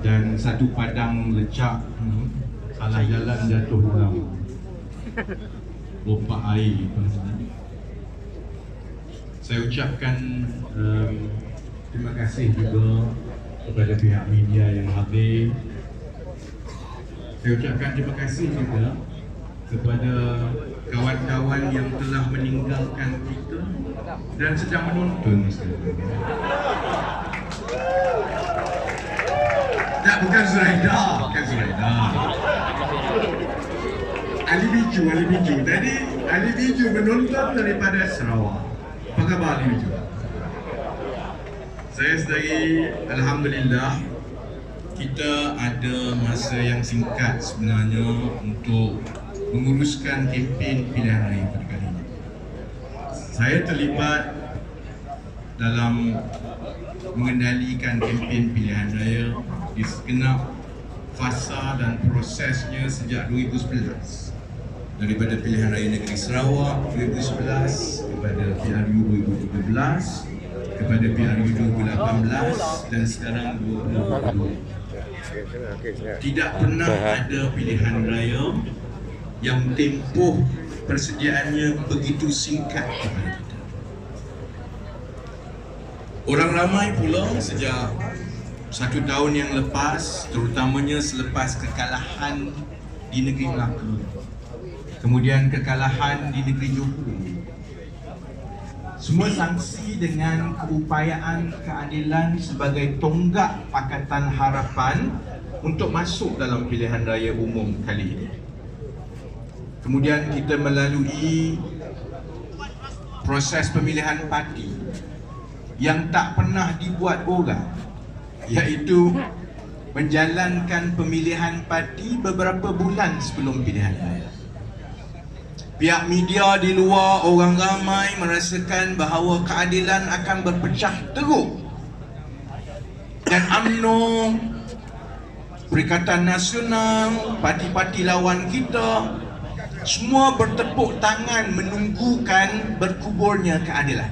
dan satu padang lecak salah jalan jatuh dalam lompak air. Saya ucapkan terima kasih juga kepada pihak media yang hadir. Saya ucapkan terima kasih juga kepada kawan-kawan yang telah meninggalkan kita dan sedang menonton sekarang. Tak, bukan Zuraida, bukan Zuraida. Ali Biju. Tadi Ali Biju menonton daripada Sarawak. Apa khabar Ali Biju? Saya sendiri, alhamdulillah, kita ada masa yang singkat sebenarnya untuk menguruskan kempen pilihan raya pada kali ini. Saya terlibat dalam mengendalikan kempen pilihan raya di segenap fasa dan prosesnya sejak 2011. Daripada pilihan raya negeri Sarawak 2011 kepada PRU 2013, kepada PRU 2018 dan sekarang 2022. Tidak pernah ada pilihan raya yang tempoh persediaannya begitu singkat kepada kita. Orang ramai pula sejak 1 tahun yang lepas, terutamanya selepas kekalahan di negeri Melaka, kemudian kekalahan di negeri Johor, semua sangsi dengan keupayaan keadilan sebagai tonggak Pakatan Harapan untuk masuk dalam pilihan raya umum kali ini. Kemudian kita melalui proses pemilihan parti yang tak pernah dibuat orang, iaitu menjalankan pemilihan parti beberapa bulan sebelum pilihan raya. Pihak media di luar, orang ramai merasakan bahawa keadilan akan berpecah teruk, dan UMNO, Perikatan Nasional, parti-parti lawan kita semua bertepuk tangan menunggukan berkuburnya keadilan.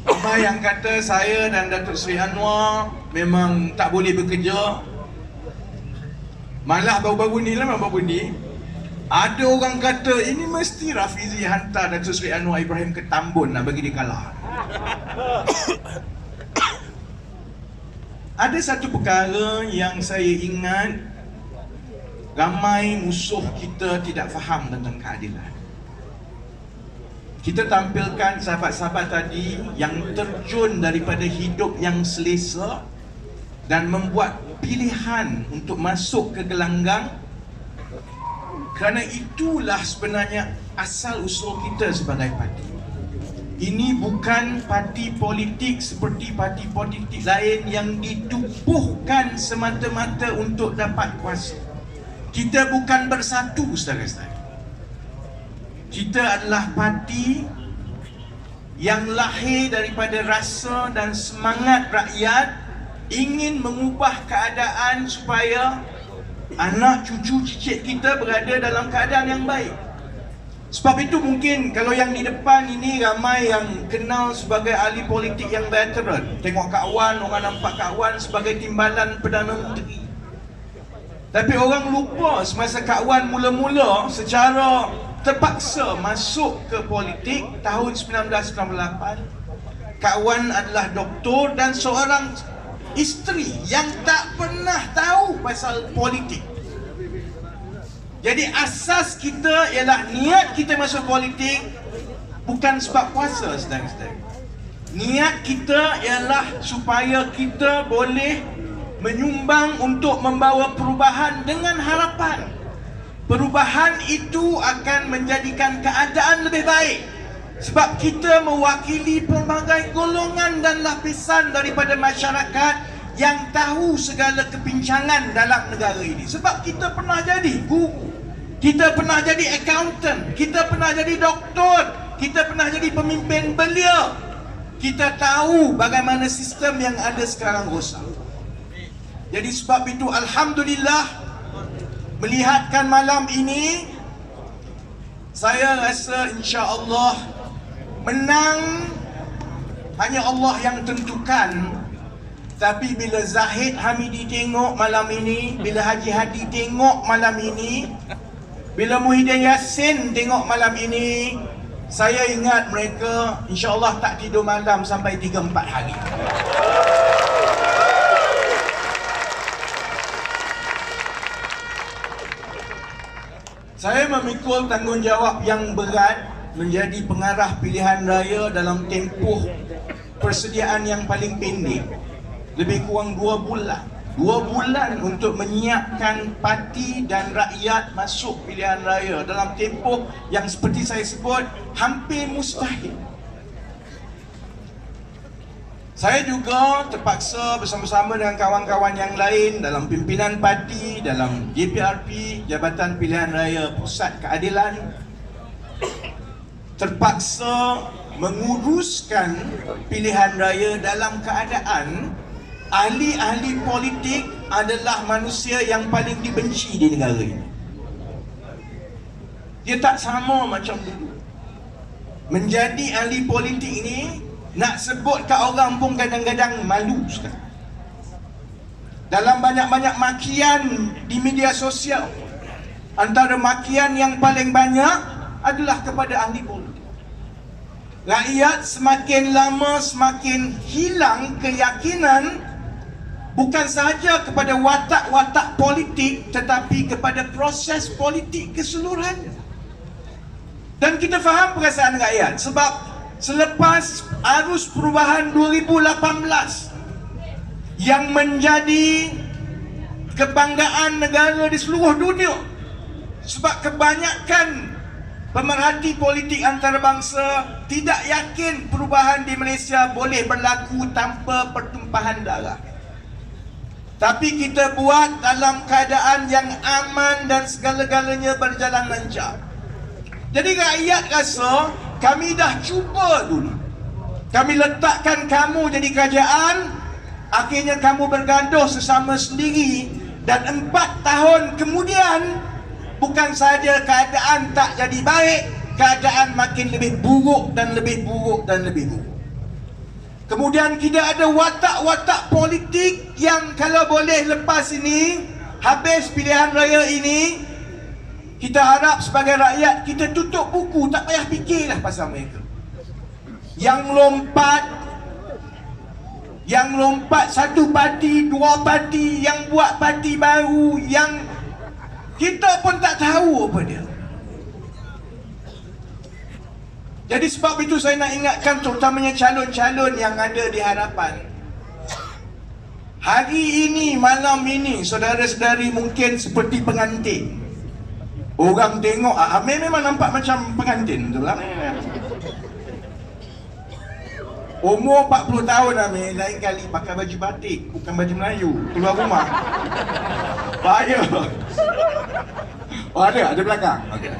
Apa yang kata saya dan Datuk Seri Anwar memang tak boleh bekerja. Malah baru-baru ni ada orang kata ini mesti Rafizi hantar Datuk Seri Anwar Ibrahim ke Tambun nak bagi dia kalah. Ada satu perkara yang saya ingat ramai musuh kita tidak faham tentang keadilan. Kita tampilkan sahabat-sahabat tadi yang terjun daripada hidup yang selesa dan membuat pilihan untuk masuk ke gelanggang, kerana itulah sebenarnya asal usul kita sebagai parti. Ini bukan parti politik seperti parti politik lain yang ditubuhkan semata-mata untuk dapat kuasa. Kita bukan bersatu, saudara-saudara. Kita adalah parti yang lahir daripada rasa dan semangat rakyat ingin mengubah keadaan supaya anak cucu cicit kita berada dalam keadaan yang baik. Sebab itu mungkin kalau yang di depan ini ramai yang kenal sebagai ahli politik yang veteran. Tengok Kak Wan, orang nampak Kak Wan sebagai timbalan Perdana Menteri. Tapi orang lupa semasa Kak Wan mula-mula secara terpaksa masuk ke politik tahun 1998. Kak Wan adalah doktor dan seorang isteri yang tak pernah tahu pasal politik. Jadi asas kita ialah niat kita masuk politik bukan sebab kuasa, saudara-saudara. Niat kita ialah supaya kita boleh menyumbang untuk membawa perubahan dengan harapan perubahan itu akan menjadikan keadaan lebih baik. Sebab kita mewakili pelbagai golongan dan lapisan daripada masyarakat yang tahu segala kepincangan dalam negara ini. Sebab kita pernah jadi guru, kita pernah jadi accountant, kita pernah jadi doktor, kita pernah jadi pemimpin belia. Kita tahu bagaimana sistem yang ada sekarang rosak. Jadi sebab itu alhamdulillah, melihatkan malam ini, saya rasa insya-Allah menang hanya Allah yang tentukan. Tapi bila Zahid Hamidi tengok malam ini, bila Haji Hadi tengok malam ini, bila Muhyiddin Yassin tengok malam ini, saya ingat mereka insya-Allah tak tidur malam sampai 3-4 hari. Saya memikul tanggungjawab yang berat menjadi pengarah pilihan raya dalam tempoh persediaan yang paling pendek, lebih kurang 2 bulan. 2 bulan untuk menyiapkan parti dan rakyat masuk pilihan raya dalam tempoh yang seperti saya sebut hampir mustahil. Saya juga terpaksa bersama-sama dengan kawan-kawan yang lain dalam pimpinan parti, dalam JPRP, Jabatan Pilihan Raya Pusat Keadilan, terpaksa menguruskan pilihan raya dalam keadaan ahli-ahli politik adalah manusia yang paling dibenci di negara ini. Dia tak sama macam dulu. Menjadi ahli politik ini, nak sebut kat orang pun kadang-kadang malu sekali. Dalam banyak-banyak makian di media sosial, antara makian yang paling banyak adalah kepada ahli politik. Rakyat semakin lama semakin hilang keyakinan bukan sahaja kepada watak-watak politik, tetapi kepada proses politik keseluruhannya. Dan kita faham perasaan rakyat, sebab selepas arus perubahan 2018 yang menjadi kebanggaan negara di seluruh dunia, sebab kebanyakan pemerhati politik antarabangsa tidak yakin perubahan di Malaysia boleh berlaku tanpa pertumpahan darah. Tapi kita buat dalam keadaan yang aman dan segala-galanya berjalan lancar. Jadi rakyat rasa kami dah cuba dulu. Kami letakkan kamu jadi kerajaan, akhirnya kamu bergaduh sesama sendiri, dan 4 tahun kemudian bukan sahaja keadaan tak jadi baik, keadaan makin lebih buruk dan lebih buruk dan lebih buruk. Kemudian kita ada watak-watak politik yang kalau boleh lepas ini, habis pilihan raya ini, kita harap sebagai rakyat kita tutup buku, tak payah fikirlah pasal mereka. Yang lompat satu parti, 2 parti, yang buat parti baru, yang kita pun tak tahu apa dia. Jadi sebab itu saya nak ingatkan terutamanya calon-calon yang ada di hadapan. Hari ini, malam ini, saudara-saudari mungkin seperti pengantin. Orang tengok, Amir memang nampak macam pengantin, betul lah. Umur 40 tahun Amir, lain kali pakai baju batik, bukan baju Melayu, keluar rumah. Bahaya. Oh ada belakang. Okay.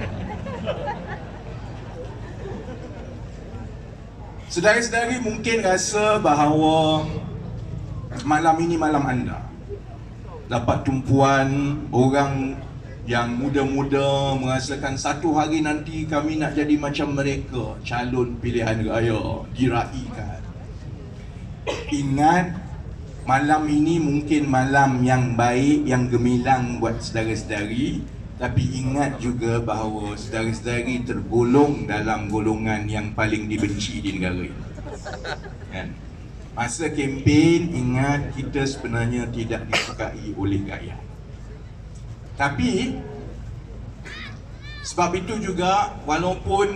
Saudara-saudari mungkin rasa bahawa malam ini malam anda. Dapat tumpuan orang yang muda-muda merasakan satu hari nanti kami nak jadi macam mereka, calon pilihan raya diraikan. Ingat, malam ini mungkin malam yang baik, yang gemilang buat saudara-saudari. Tapi ingat juga bahawa saudara-saudari tergolong dalam golongan yang paling dibenci di negara ini. Kan? Masa kempen, ingat kita sebenarnya tidak disukai oleh rakyat. Tapi sebab itu juga, walaupun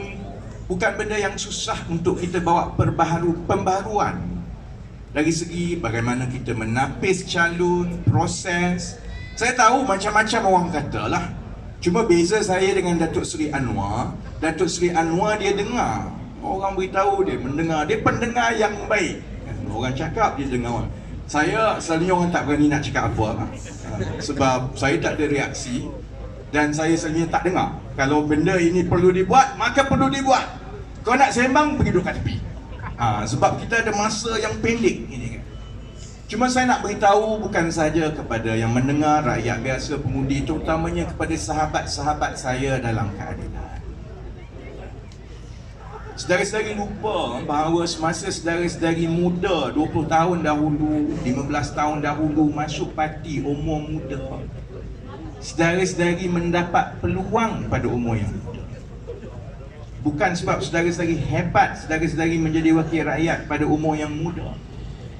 bukan benda yang susah untuk kita bawa pembaharuan dari segi bagaimana kita menapis calon, proses. Saya tahu macam-macam orang kata lah. Cuma beza saya dengan Datuk Seri Anwar, Datuk Seri Anwar dia dengar, orang beritahu dia, mendengar, dia pendengar yang baik. Orang cakap dia dengar. Saya selalunya orang tak berani nak cakap apa, sebab saya tak ada reaksi. Dan saya selalunya tak dengar. Kalau benda ini perlu dibuat, maka perlu dibuat. Kau nak sembang, pergi duduk kat tepi. Sebab kita ada masa yang pendek ini kan. Cuma saya nak beritahu bukan saja kepada yang mendengar, rakyat biasa, pengundi, terutamanya kepada sahabat-sahabat saya dalam keadilan. Saudara-saudari lupa bahawa semasa saudara-saudari muda 20 tahun dahulu, 15 tahun dahulu masuk parti umur muda, saudara-saudari mendapat peluang pada umur yang muda. Bukan sebab saudara-saudari hebat, saudara-saudari menjadi wakil rakyat pada umur yang muda,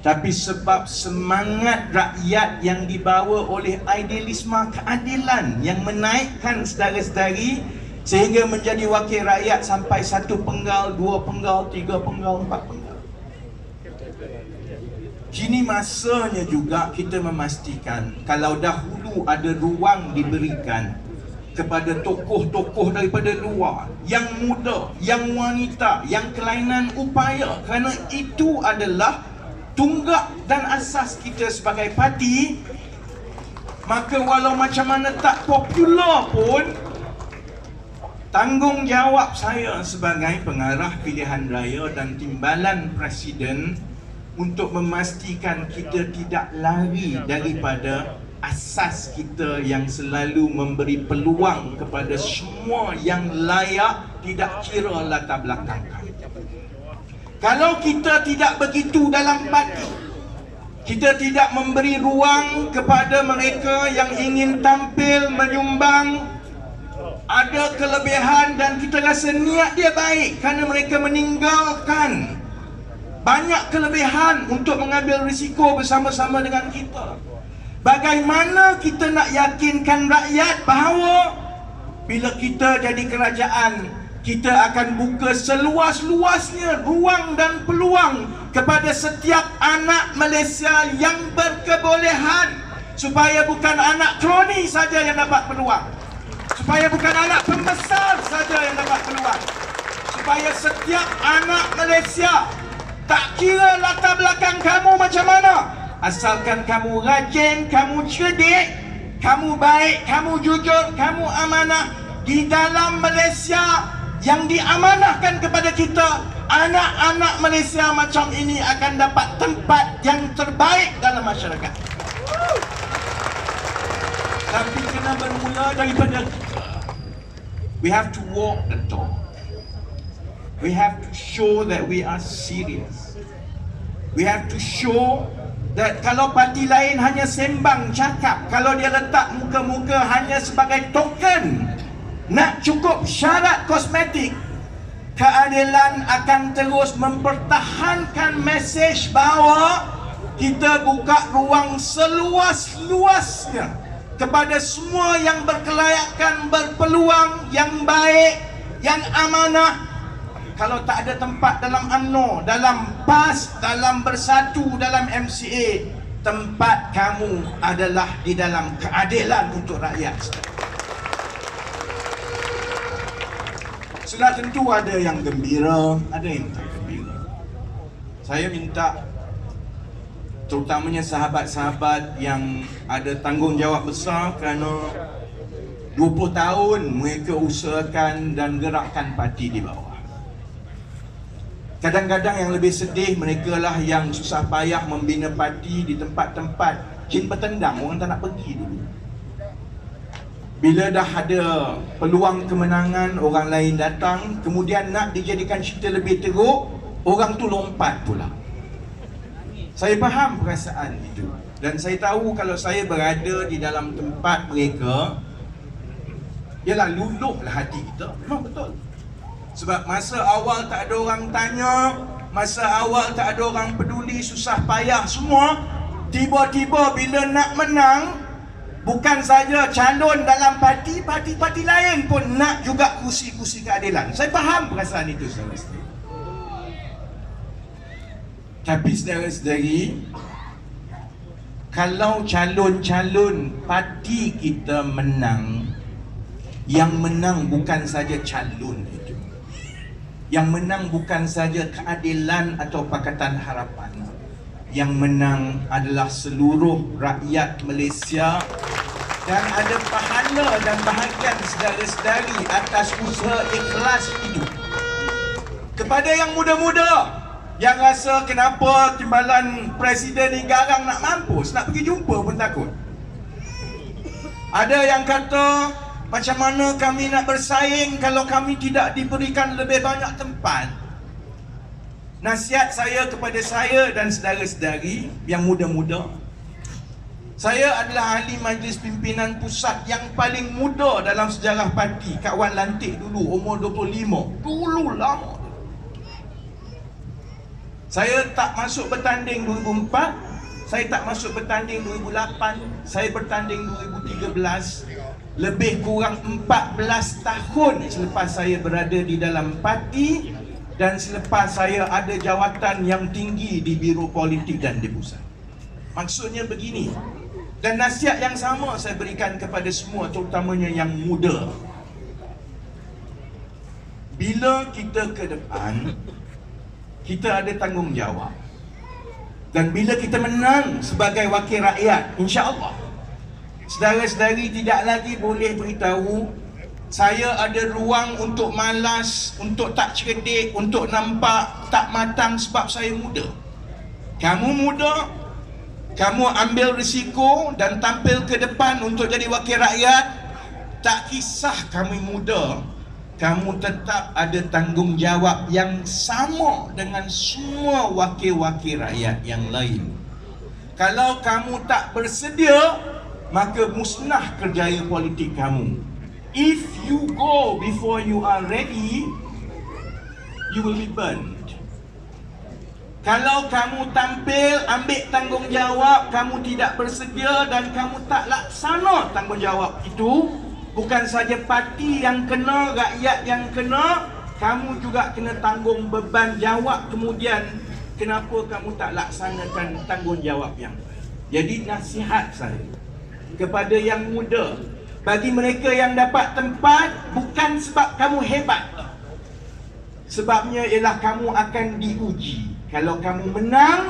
tapi sebab semangat rakyat yang dibawa oleh idealisme keadilan yang menaikkan saudara-saudari sehingga menjadi wakil rakyat sampai 1 penggal, 2 penggal, 3 penggal, 4 penggal. Kini masanya juga kita memastikan kalau dahulu ada ruang diberikan kepada tokoh-tokoh daripada luar yang muda, yang wanita, yang kelainan upaya, kerana itu adalah tunggak dan asas kita sebagai parti, maka walau macam mana tak popular pun, tanggungjawab saya sebagai pengarah pilihan raya dan timbalan presiden untuk memastikan kita tidak lari daripada asas kita yang selalu memberi peluang kepada semua yang layak, tidak kira latar belakang kami. Kalau kita tidak begitu dalam parti, kita tidak memberi ruang kepada mereka yang ingin tampil menyumbang, ada kelebihan dan kita rasa niat dia baik kerana mereka meninggalkan banyak kelebihan untuk mengambil risiko bersama-sama dengan kita. Bagaimana kita nak yakinkan rakyat bahawa bila kita jadi kerajaan, kita akan buka seluas-luasnya ruang dan peluang kepada setiap anak Malaysia yang berkebolehan, supaya bukan anak kroni saja yang dapat peluang, supaya bukan anak pembesar saja yang dapat peluang, supaya setiap anak Malaysia, tak kira latar belakang kamu macam mana, asalkan kamu rajin, kamu cerdik, kamu baik, kamu jujur, kamu amanah, di dalam Malaysia yang diamanahkan kepada kita, anak-anak Malaysia macam ini akan dapat tempat yang terbaik dalam masyarakat. Tapi kena bermula daripada kita. We have to walk the talk. We have to show that we are serious. We have to show that kalau parti lain hanya sembang cakap, kalau dia letak muka-muka hanya sebagai token, nak cukup syarat kosmetik, keadilan akan terus mempertahankan mesej bahawa kita buka ruang seluas-luasnya kepada semua yang berkelayakan, berpeluang, yang baik, yang amanah. Kalau tak ada tempat dalam UMNO, dalam PAS, dalam Bersatu, dalam MCA, tempat kamu adalah di dalam keadilan untuk rakyat. Sudah tentu ada yang gembira, ada yang tak gembira. Saya minta terutamanya sahabat-sahabat yang ada tanggungjawab besar kerana 20 tahun mereka usahakan dan gerakkan parti di bawah. Kadang-kadang yang lebih sedih, mereka lah yang susah payah membina parti di tempat-tempat jin bertendang, orang tak nak pergi dulu. Bila dah ada peluang kemenangan, orang lain datang, kemudian nak dijadikan cerita lebih teruk, orang tu lompat pula. Saya faham perasaan itu, dan saya tahu kalau saya berada di dalam tempat mereka, ialah luluhlah hati kita. Memang betul. Sebab masa awal tak ada orang tanya, masa awal tak ada orang peduli, susah payah semua. Tiba-tiba bila nak menang, bukan saja calon dalam parti lain pun nak juga kursi-kursi keadilan. Saya faham perasaan itu, saudara-saudari. Tapi saudara-saudari, kalau calon-calon parti kita menang, yang menang bukan saja calon itu, yang menang bukan saja keadilan atau Pakatan Harapan, yang menang adalah seluruh rakyat Malaysia, dan ada pahala dan bahagian saudara-saudari atas usaha ikhlas itu. Kepada yang muda-muda yang rasa kenapa timbalan presiden ni garang nak mampus, nak pergi jumpa pun takut. Ada yang kata, macam mana kami nak bersaing kalau kami tidak diberikan lebih banyak tempat? Nasihat saya kepada saya dan saudara-saudari yang muda-muda, saya adalah ahli majlis pimpinan pusat yang paling muda dalam sejarah parti. Kawan lantik dulu, umur 25. Dulu lama. Saya tak masuk bertanding 2004. Saya tak masuk bertanding 2008. Saya bertanding 2013. Lebih kurang 14 tahun selepas saya berada di dalam parti dan selepas saya ada jawatan yang tinggi di Biro Politik dan di pusat. Maksudnya begini. Dan nasihat yang sama saya berikan kepada semua, terutamanya yang muda. Bila kita ke depan, kita ada tanggungjawab. Dan bila kita menang sebagai wakil rakyat, insya-Allah, saudara-saudari tidak lagi boleh beritahu saya ada ruang untuk malas, untuk tak cerdik, untuk nampak tak matang sebab saya muda. Kamu muda, kamu ambil risiko dan tampil ke depan untuk jadi wakil rakyat. Tak kisah kamu muda, kamu tetap ada tanggungjawab yang sama dengan semua wakil-wakil rakyat yang lain. Kalau kamu tak bersedia, maka musnah kerjaya politik kamu. If you go before you are ready, you will be burned. Kalau kamu tampil, ambil tanggungjawab, kamu tidak bersedia dan kamu tak laksana tanggungjawab itu, bukan saja parti yang kena, rakyat yang kena, kamu juga kena tanggung beban jawab kemudian kenapa kamu tak laksanakan tanggungjawab yang baik. Jadi nasihat saya kepada yang muda, bagi mereka yang dapat tempat, bukan sebab kamu hebat, sebabnya ialah kamu akan diuji. Kalau kamu menang,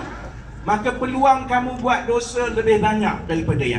maka peluang kamu buat dosa lebih banyak daripada yang